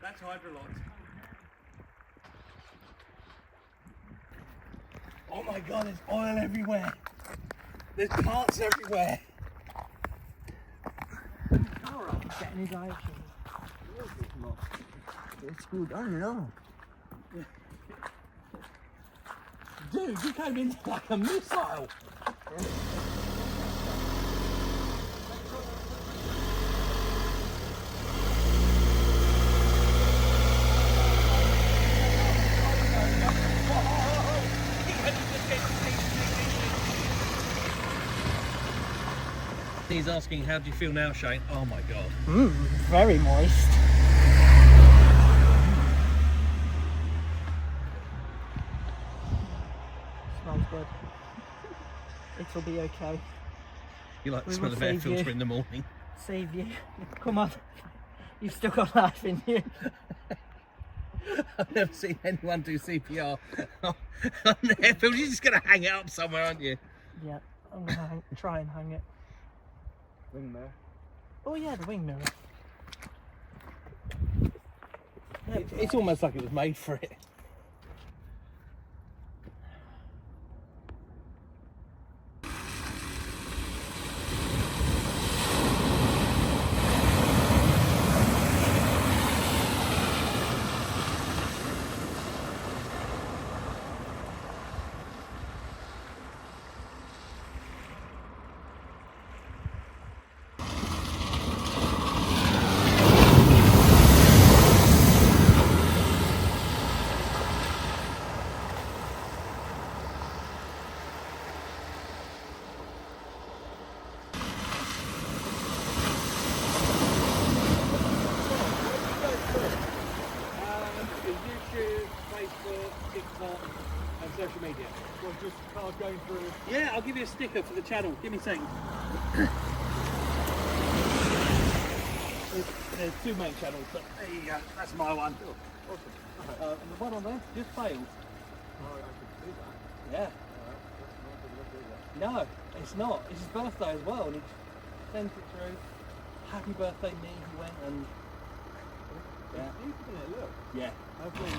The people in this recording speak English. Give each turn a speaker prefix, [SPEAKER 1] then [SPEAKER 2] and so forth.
[SPEAKER 1] That's Hydrolox. Oh my god, there's oil everywhere. There's parts everywhere.
[SPEAKER 2] Getting his eye shut.
[SPEAKER 1] It's good, I don't know. Dude, you came in like a missile. He's asking, how do you feel now, Shane? Oh my god.
[SPEAKER 2] Very moist. Smells good. It'll be okay.
[SPEAKER 1] You like the
[SPEAKER 2] We
[SPEAKER 1] smell
[SPEAKER 2] will
[SPEAKER 1] of air
[SPEAKER 2] save
[SPEAKER 1] filter
[SPEAKER 2] you.
[SPEAKER 1] in the morning?
[SPEAKER 2] Save you. Come on. You've still got life in you.
[SPEAKER 1] I've never seen anyone do CPR on an air filter. You're just going to hang it up somewhere, aren't you?
[SPEAKER 2] Yeah, I'm going to try and hang it.
[SPEAKER 3] Wing mirror.
[SPEAKER 2] Oh yeah, the wing mirror.
[SPEAKER 1] It's almost like it was made for it. YouTube, Facebook, TikTok, and social media.
[SPEAKER 3] Well, just cars going through.
[SPEAKER 1] Yeah, I'll give you a sticker for the channel. Give me a second. There's two main channels, but there you go. That's my one.
[SPEAKER 3] Oh, awesome. Okay.
[SPEAKER 1] And the one on there just failed.
[SPEAKER 3] Oh, I can see that.
[SPEAKER 1] Yeah.
[SPEAKER 3] That's not
[SPEAKER 1] No, it's not. It's his birthday as well, and he sent it through. Happy birthday, me. He went and
[SPEAKER 3] good, is it?
[SPEAKER 1] yeah,
[SPEAKER 3] It's beautiful, isn't it? Look.
[SPEAKER 1] yeah.
[SPEAKER 3] Hopefully.